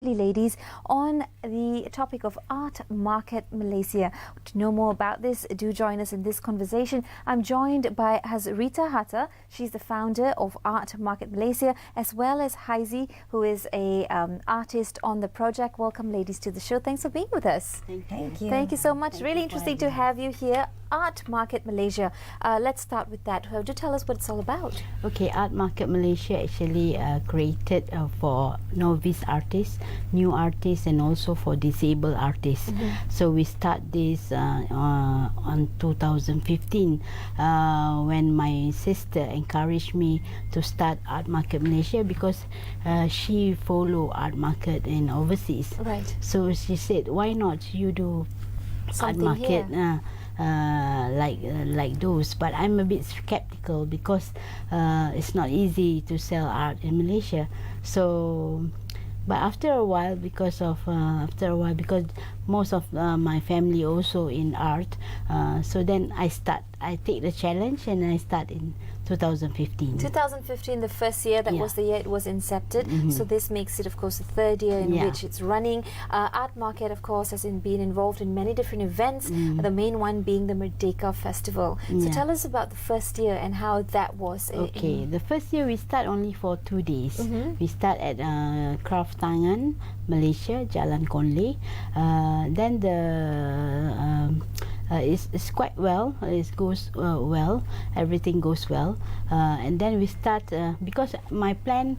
lovely ladies on the topic of Art Market Malaysia. To know more about this, do join us in this conversation. I'm joined by Hazrita Hatta. She's the founder of Art Market Malaysia, as well as Haizi, who is a artist on the project. Welcome, ladies, to the show. Thanks for being with us. Thank you. Thank you so much. Thank Really you interesting to have you here. Art Market Malaysia. Let's start with that. Do tell us what it's all about. Okay, Art Market Malaysia actually created for novice artists, new artists, and also for disabled artists. So we start this on 2015 when my sister encouraged me to start Art Market Malaysia because she follow art market in overseas. Right. So she said, why not you do Something art market here. like those, but I'm a bit skeptical because it's not easy to sell art in Malaysia. So but after a while, because most of my family also in art, so then I take the challenge and I start in 2015. 2015, the first year, that was the year it was incepted. So this makes it, of course, the third year in which it's running. Art Market, of course, has been involved in many different events, the main one being the Merdeka Festival. So tell us about the first year and how that was. Okay, the first year we start only for 2 days. We start at Craft Tangan, Malaysia, Jalan Konley. Then it's quite well. It goes well. Everything goes well. And then we start because my plan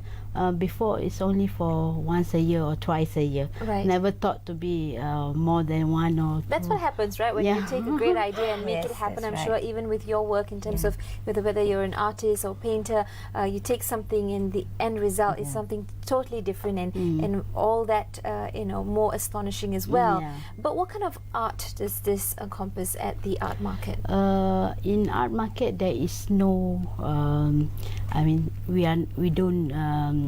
before is only for once a year or twice a year. Right. Never thought to be more than one or two. That's what happens, right? When you take a great idea and make Yes, it happen. I'm that's sure right. even with your work in terms of whether you're an artist or painter, you take something and the end result is something totally different and all that more astonishing as well. But what kind of art does this encompass at the Art Market? In Art Market there is no I mean we don't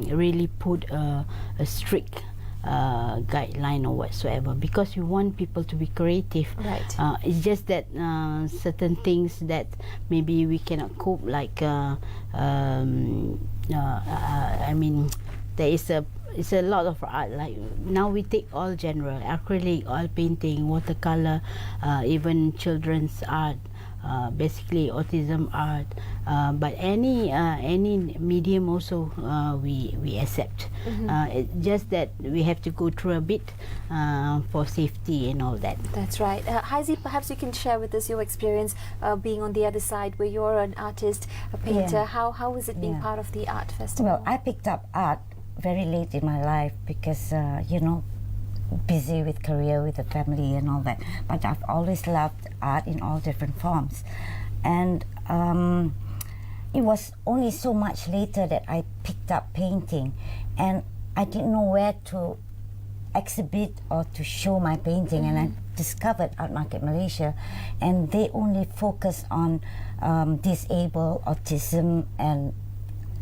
really put a strict guideline or whatsoever because we want people to be creative. Right. It's just that certain things that maybe we cannot cope, like I mean it's a lot of art. Like now we take all genre, acrylic, oil painting, watercolor, even children's art, basically autism art, but any medium also we accept. It's just that we have to go through a bit for safety and all that. That's right. Haizi, perhaps you can share with us your experience being on the other side where you're an artist, a painter. How was it being part of the art festival? Well, I picked up art very late in my life because, busy with career, with the family and all that. But I've always loved art in all different forms. And it was only so much later that I picked up painting. And I didn't know where to exhibit or to show my painting. And I discovered Art Market Malaysia. And they only focus on disabled, autism, and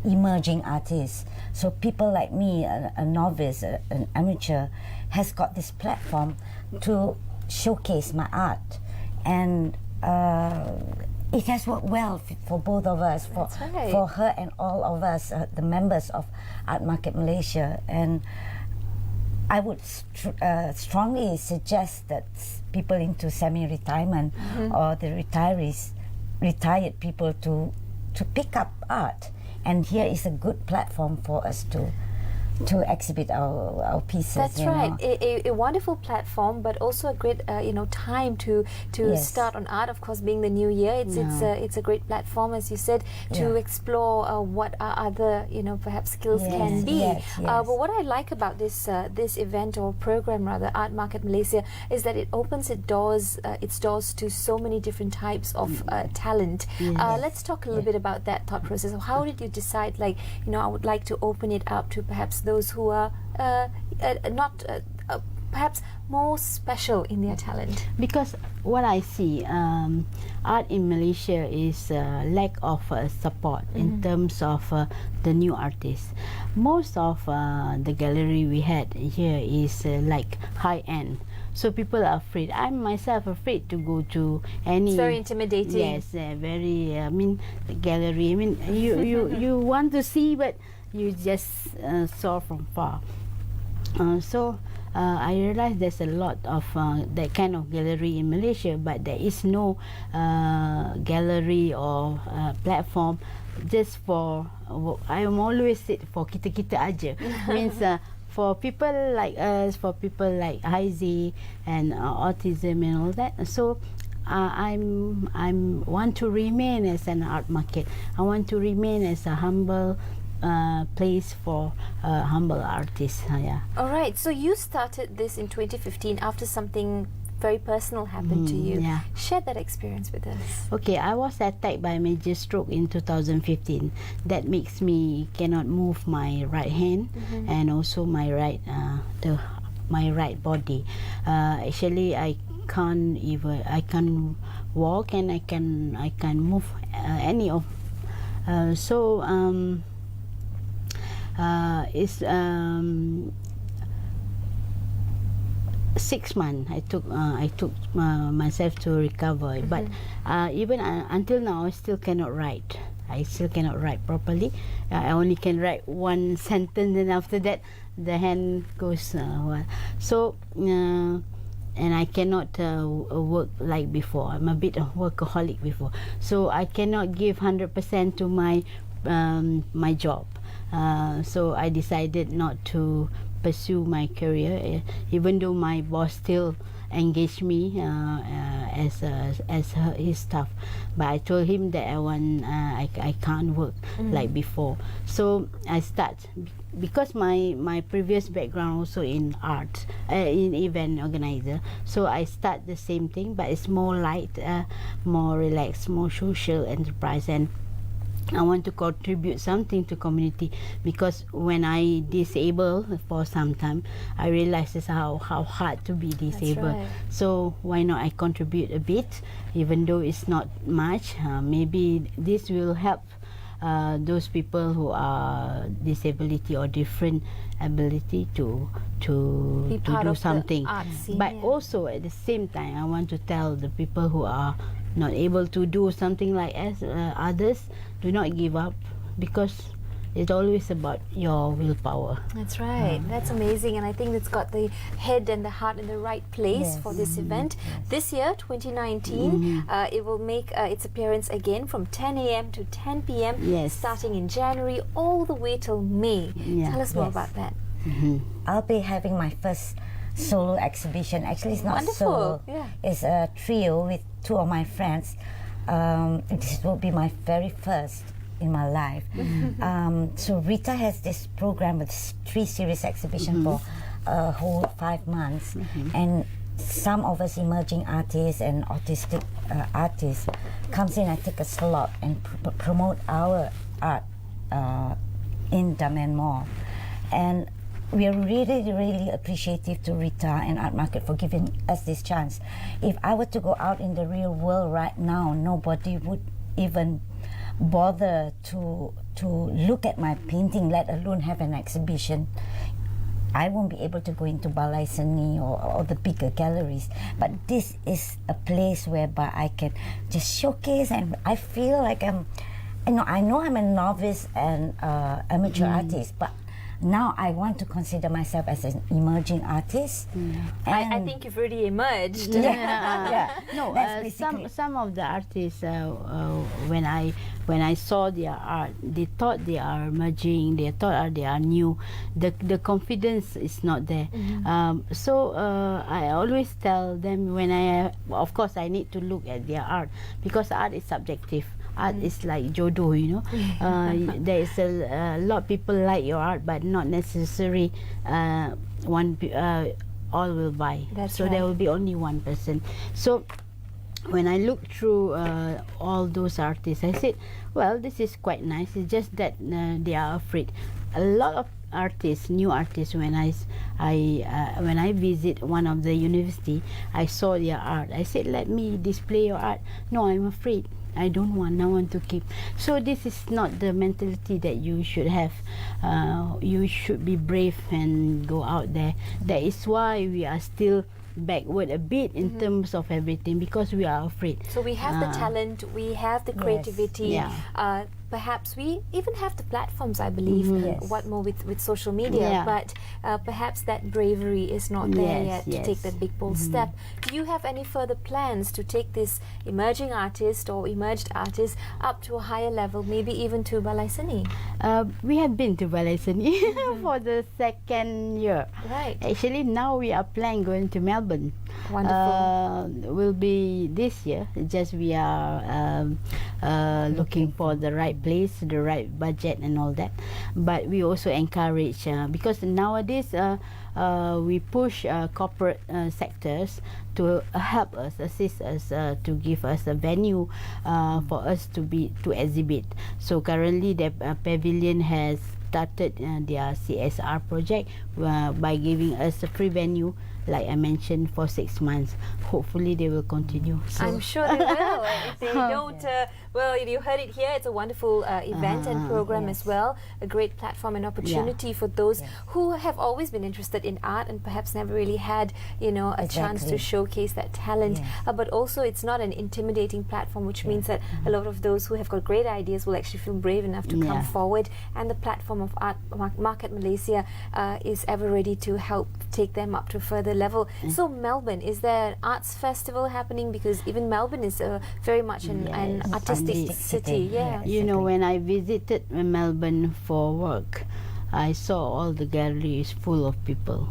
emerging artists. So people like me, a novice, an amateur, has got this platform to showcase my art, and it has worked well for both of us, for her and all of us, the members of Art Market Malaysia. And I would strongly suggest that people into semi-retirement or the retired people to pick up art. And here is a good platform for us to exhibit our pieces. That's right. A wonderful platform, but also a great time to start on art. Of course, being the new year, it's a great platform, as you said, to explore what our other perhaps skills can be. But what I like about this event or program rather, Art Market Malaysia, is that it opens its doors to so many different types of talent. Let's talk a little bit about that thought process. How did you decide, I would like to open it up to perhaps those who are not perhaps more special in their talent? Because what I see, art in Malaysia is lack of support in terms of the new artists. Most of the gallery we had here is like high end. So people are afraid. I'm myself afraid to go to any. It's very intimidating. Yes, very. The gallery. You want to see, but you just saw from far. I realized there's a lot of that kind of gallery in Malaysia, but there is no gallery or platform just for. I am always said for kita aja. Means for people like us, for people like Haizi and autism and all that. So I'm want to remain as an art market. I want to remain as a humble place for humble artists. Yeah. All right. So you started this in 2015 after something very personal happened to you. Yeah. Share that experience with us. Okay, I was attacked by a major stroke in 2015. That makes me cannot move my right hand and also my right my right body. Actually, I can't walk and I can move any of. It's 6 months I took myself to recover, but even until now I still cannot write. I still cannot write properly. I only can write one sentence, and after that the hand goes and I cannot work like before. I'm a bit of workaholic before, so I cannot give 100% to my my job. So I decided not to pursue my career, even though my boss still engaged me as his staff. But I told him that I can't work like before. So I start, because my previous background also in art, in event organizer. So I start the same thing, but it's more light, more relaxed, more social enterprise, and I want to contribute something to community, because when I disabled for some time, I realized how hard to be disabled. Right. So why not I contribute a bit, even though it's not much. Maybe this will help those people who are disability or different ability to Be part do of the something. art scene, But yeah. also at the same time, I want to tell the people who are not able to do something like as others, do not give up, because it's always about your willpower. That's right. That's amazing, and I think it's got the head and the heart in the right place Yes. for this event. This year, 2019, it will make its appearance again from 10 a.m. to 10 p.m. Yes. starting in January all the way till May. Yeah. Tell us more Yes. about that. I'll be having my first solo exhibition. Actually, it's not Wonderful. solo. Yeah. It's a trio with two of my friends. This will be my very first in my life. So Rita has this program with 3 series exhibition for a whole 5 months, and some of us emerging artists and autistic artists comes in and take a slot and promote our art in Daman Mall. And we are really, really appreciative to Rita and Art Market for giving us this chance. If I were to go out in the real world right now, nobody would even bother to look at my painting, let alone have an exhibition. I won't be able to go into Balai Seni or the bigger galleries, but this is a place whereby I can just showcase, and I feel like I know I'm a novice and amateur artist, but now I want to consider myself as an emerging artist. I think you've already emerged. No, That's basically- some of the artists, when I saw their art, they thought they are emerging, they thought they are new. The confidence is not there. So I always tell them, of course I need to look at their art, because art is subjective. Art is like jodoh, you know. There is a lot of people like your art, but not necessary all will buy. That's so right. there will be only one person. So when I look through all those artists, I said, well, this is quite nice. It's just that they are afraid. A lot of artists, new artists, when I visit one of the university, I saw their art. I said, let me display your art. No, I'm afraid. I don't want. I want to keep. So this is not the mentality that you should have. You should be brave and go out there. That is why we are still backward a bit in terms of everything, because we are afraid. So we have the talent, we have the creativity. Yeah. perhaps we even have the platforms, I believe, Yes. what more with social media, Yeah. but perhaps that bravery is not there Yes, yet to take that big bold step. Do you have any further plans to take this emerging artist or emerged artist up to a higher level, maybe even to Malaysian? We have been to Malaysia for the second year. Right. Actually, now we are planning going to Melbourne. Wonderful. Will be this year. Just we are looking for the right place, the right budget, and all that. But we also encourage because nowadays we push corporate sectors to help us, assist us, to give us a venue for us to exhibit. So currently, the pavilion has started their CSR project by giving us a free venue, like I mentioned, for 6 months. Hopefully they will continue. So I'm sure they will. If they don't, well, you heard it here. It's a wonderful event and program as well. A great platform and opportunity for those who have always been interested in art and perhaps never really had, a chance to showcase that talent. But also, it's not an intimidating platform, which means that a lot of those who have got great ideas will actually feel brave enough to come forward. And the platform of Art Market Malaysia is ever ready to help take them up to a further level. So Melbourne, is there an arts festival happening? Because even Melbourne is very much an artistic city. Yeah. You know, when I visited Melbourne for work, I saw all the galleries full of people.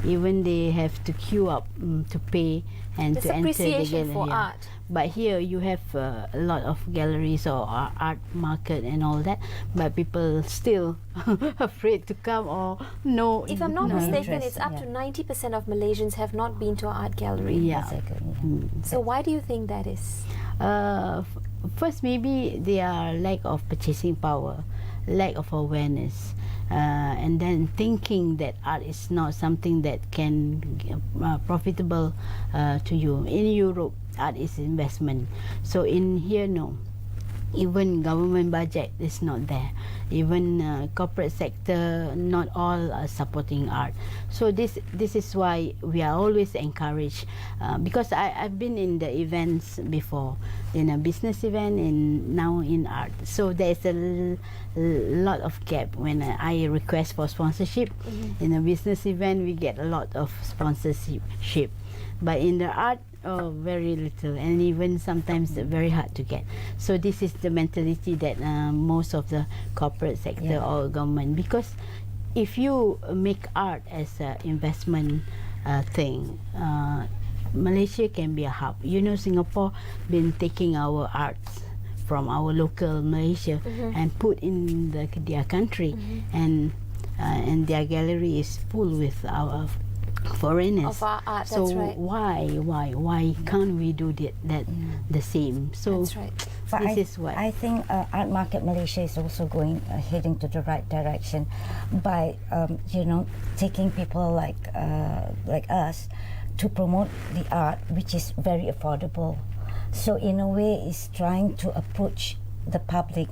Even they have to queue up to pay and There's to enter the appreciation gallery. for art. But here you have a lot of galleries or art market and all that, but people still afraid to come or no. If I'm not No mistaken, interest, it's up to 90% of Malaysians have not been to an art gallery. Yeah. So why do you think that is? First, maybe their lack of purchasing power, lack of awareness, and then thinking that art is not something that can profitable to you. In Europe, art is investment. So in here, no. Even government budget is not there. Even corporate sector, not all are supporting art. So this is why we are always encouraged. Because I've been in the events before, in a business event and now in art. So there's a lot of gap when I request for sponsorship. In a business event, we get a lot of sponsorship. But in the art, very little, and even sometimes very hard to get. So this is the mentality that most of the corporate sector or government, because if you make art as an investment thing, Malaysia can be a hub. You know, Singapore been taking our arts from our local Malaysia and put in their country, and their gallery is full with our foreigners. Of our art, so that's right. why can't we do that the same? So That's right. But this is what I think Art Market Malaysia is also heading to the right direction by taking people like us to promote the art, which is very affordable. So in a way, it's trying to approach the public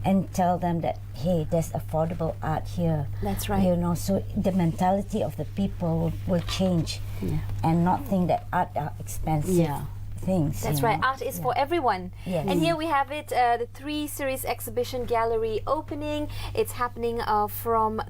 and tell them that, hey, there's affordable art here. That's right. So the mentality of the people will change and not think that art are expensive things. That's right. Art is for everyone. Yes. And here we have it, the 3 Series Exhibition Gallery opening. It's happening from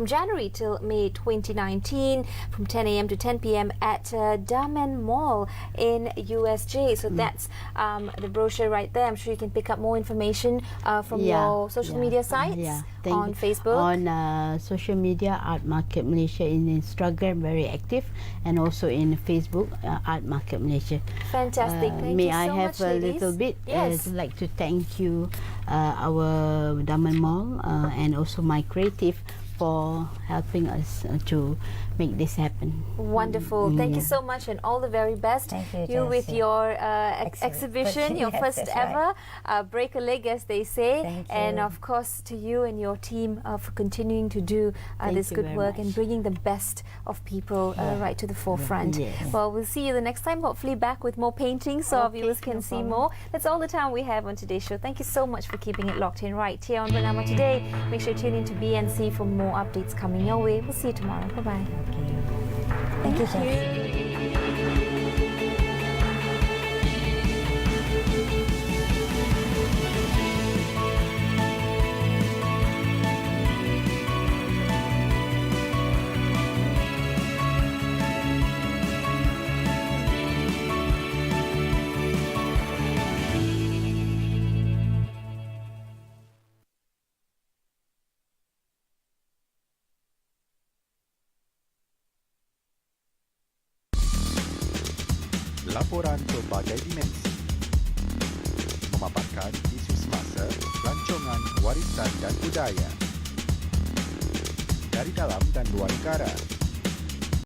January till May 2019, from 10 a.m. to 10 p.m. at Bernama Mall in USJ. So that's the brochure right there. I'm sure you can pick up more information from your social media sites on Facebook. On social media, Art Market Malaysia, in Instagram, very active, and also in Facebook, Art Market Malaysia. Fantastic. Thank may you so I have much, a ladies. little bit? Yes. I'd like to thank you, our Bernama Mall, and also my creative for helping us to make this happen. Wonderful. Thank you so much, and all the very best. Thank you, with Jessie. your exhibition, your Yes, first that's ever. Break a leg, as they say. Thank And you. of course, to you and your team for continuing to do this you good very work much. and bringing the best of people right to the forefront. Yes. Well, we'll see you the next time, hopefully back with more paintings so our Okay, viewers can no see problem. more. That's all the time we have on today's show. Thank you so much for keeping it locked in right here on Bernama today. Make sure you tune in to BNC for more updates coming your way. We'll see you tomorrow. Bye-bye. Thank you, Jessie. laporan berbagai dimensi, memaparkan isu semasa, rancangan, warisan dan budaya dari dalam dan luar negara.